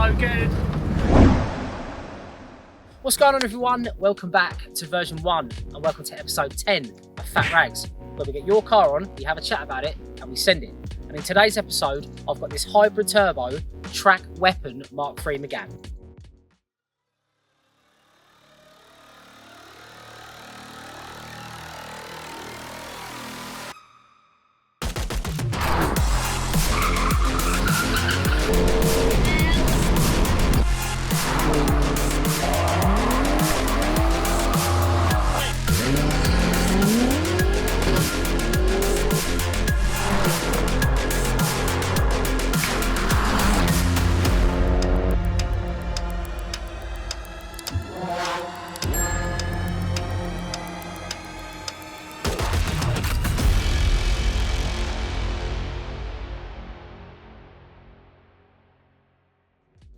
so good. What's going on, everyone? Welcome back to version 1 and welcome to episode 10 of Phat Rags, where we get your car on, we have a chat about it and we send it. And in today's episode, I've got this hybrid turbo track weapon Mark III Megane.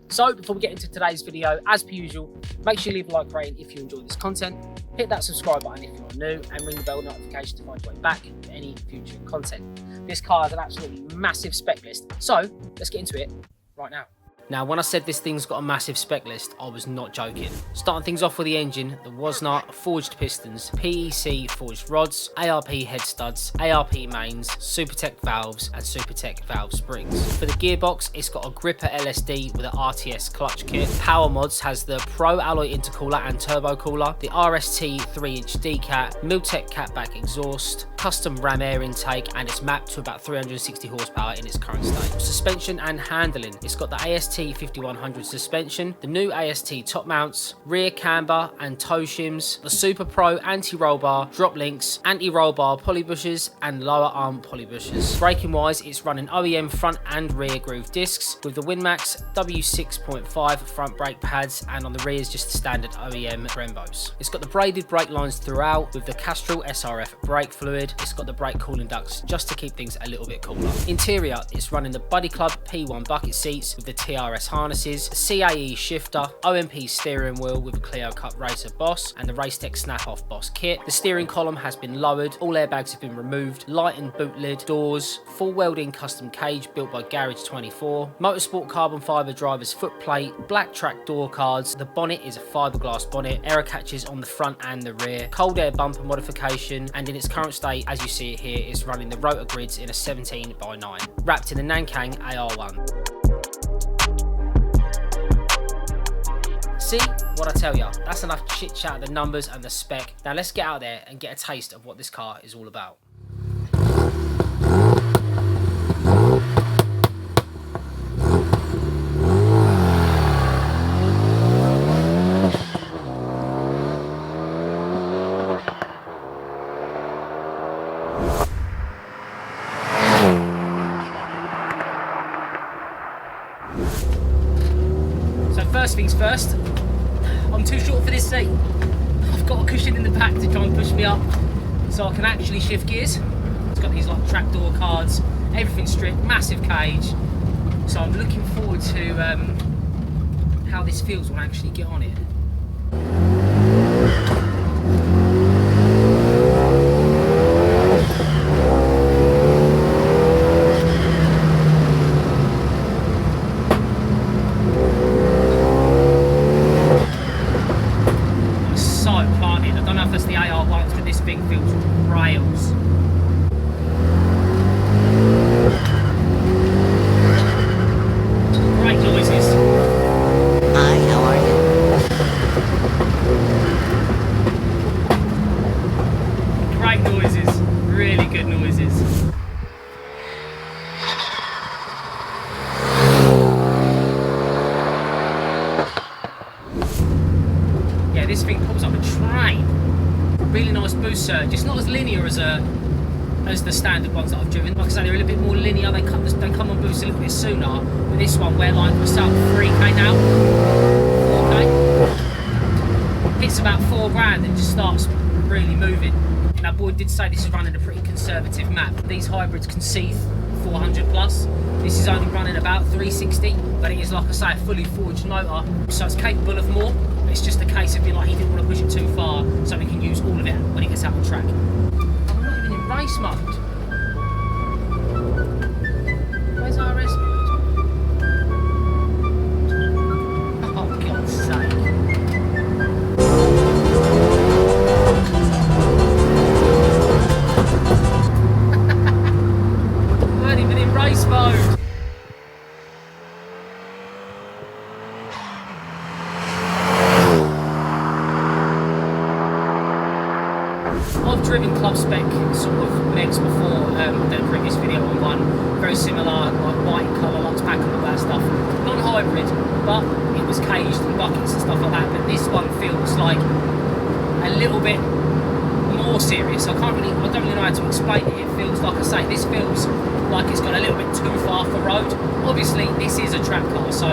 So before we get into today's video, as per usual, make sure you leave a like rating if you enjoy this content, hit that subscribe button if you're new, and ring the bell notification to find your way back for any future content. This car has an absolutely massive spec list, so let's get into it right now. Now, when I said this thing's got a massive spec list, I was not joking. Starting things off with the engine, the Wasn't forged pistons, PEC forged rods, ARP head studs, ARP mains, Supertech valves, and Supertech valve springs. For the gearbox, it's got a gripper LSD with an RTS clutch kit. Power Mods has the Pro Alloy intercooler and turbo cooler, the RST 3-inch D-Cat, Miltech catback exhaust, custom ram air intake, and it's mapped to about 360 horsepower in its current state. Suspension and handling, it's got the AST 5100 suspension, the new AST top mounts, rear camber and toe shims, the Super Pro anti-roll bar, drop links, anti-roll bar pulley bushes, and lower arm pulley bushes. Braking wise, it's running OEM front and rear groove discs with the Winmax W6.5 front brake pads, and on the rear is just the standard OEM Brembos. It's got the braided brake lines throughout with the Castrol SRF brake fluid. It's got the brake cooling ducts just to keep things a little bit cooler. Interior, it's running the Buddy Club P1 bucket seats with the TRS harnesses, CAE shifter, OMP steering wheel with a Clio Cup Racer Boss, and the Racetech snap-off Boss kit. The steering column has been lowered, all airbags have been removed, lightened boot lid, doors, full welding custom cage built by Garage 24, Motorsport carbon fibre driver's footplate, black track door cards, the bonnet is a fiberglass bonnet, error catches on the front and the rear, cold air bumper modification, and in its current state, as you see it here, it's running the rotor grids in a 17x9, wrapped in the Nankang AR1. See what I tell ya? That's enough chit chat of the numbers and the spec. Now let's get out there and get a taste of what this car is all about. So first things first, I'm too short for this seat. I've got a cushion in the back to try and push me up so I can actually shift gears. It's got these like track door cards, everything stripped, massive cage. So I'm looking forward to how this feels when I actually get on it. This thing pulls up a train. Really nice boost surge. It's not as linear as the standard ones that I've driven. Like I say, they're a little bit more linear. They come on boost a little bit sooner. But this one, where like we're starting 3k now, 4k, hits about 4 grand and just starts really moving. Now, Boyd did say this is running a pretty conservative map. These hybrids can see 400 plus. This is only running about 360, but it is, like I say, a fully forged motor, so it's capable of more. It's just a case of being like, he didn't want to push it too far, so we can use all of it when it gets out on track. I'm not even in race mode. Where's RS mode? driven club spec sort of Megs before, the previous video on one, very similar, like white colour, lots pack and all that stuff. Non-hybrid, but it was caged and buckets and stuff like that. But this one feels like a little bit more serious. I don't really know how to explain it. It feels like, I say, this feels like it's gone a little bit too far for road. Obviously, this is a track car, so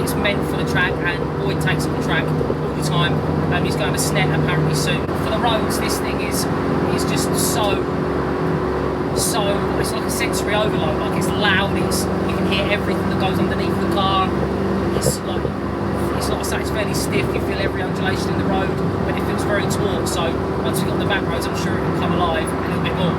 it's meant for the track, and Boyd takes it on the track all the time. He's going to Snet apparently soon. For the roads, this thing is just so it's like a sensory overload. Like, it's loud. You can hear everything that goes underneath the car. It's like I say, it's fairly stiff. You feel every undulation in the road, but it feels very taut. So once we got the back roads, I'm sure it will come alive a little bit more.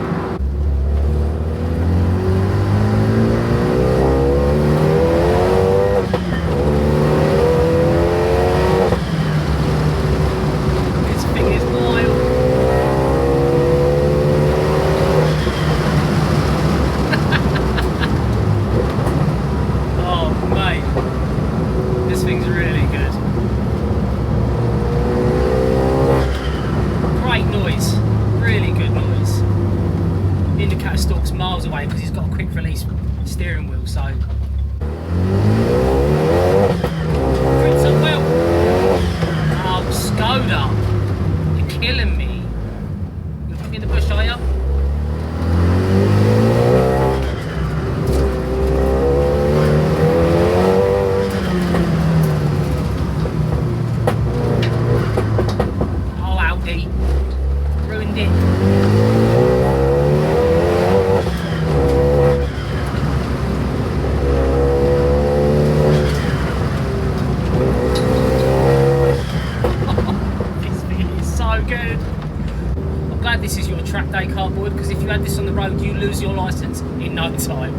Miles away because he's got a quick release steering wheel, so Fritz up well. Oh, Skoda, you're killing me. You're putting me in the bush, are you? Oh, Audi, ruined it. This is your track day cardboard, because if you had this on the road, you lose your license in no time.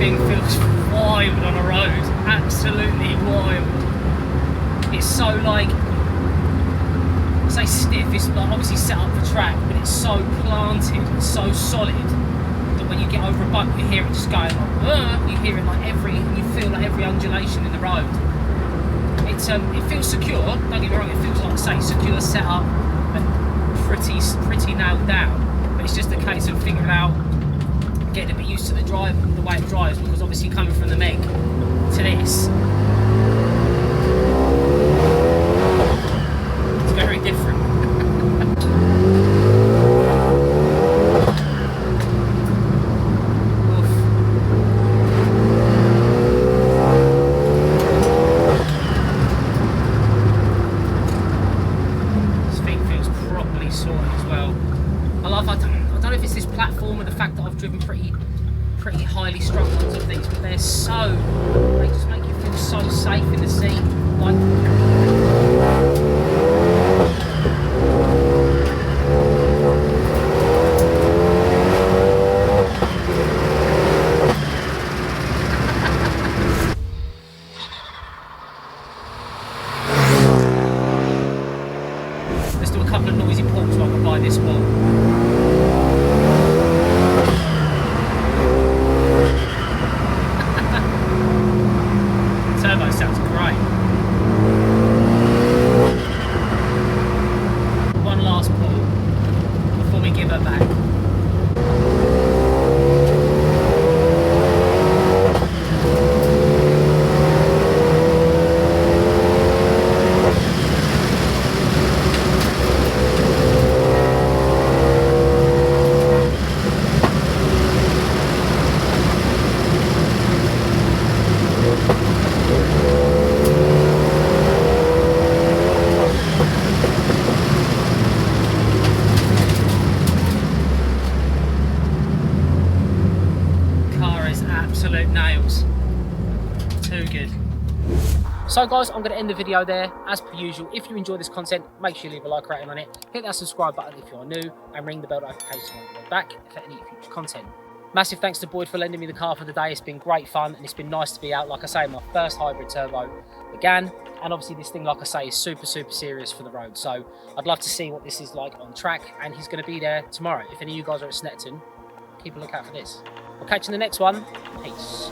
Feels wild on a road, absolutely wild. It's so, like, I say stiff, it's like obviously set up for track, but it's so planted, it's so solid that when you get over a bump, you hear it just going like, you hear it like you feel like every undulation in the road. It feels secure, don't get me wrong, it feels like, say, secure setup and pretty nailed down, but it's just a case of figuring out, getting a bit used to the way it drives, because obviously coming from the Meg to this, it's very different. This thing feels properly sorted as well. I don't know if it's this platform or the fact that I've driven pretty highly strung ones of these, but they just make you feel so safe in the seat. Like, let's do a couple of noisy ports while I apply this wall. Turbo sounds great. One last pull before we give her back. Absolute nails. Too good. So guys, I'm going to end the video there. As per usual, if you enjoy this content, make sure you leave a like rating on it. Hit that subscribe button if you are new, and ring the bell notification when you go back for any future content. Massive thanks to Boyd for lending me the car for the day. It's been great fun and it's been nice to be out, like I say, my first hybrid turbo Megane. And obviously this thing, like I say, is super serious for the road. So I'd love to see what this is like on track, and he's going to be there tomorrow. If any of you guys are at Snetterton, keep a lookout for this. We'll catch you in the next one. Peace.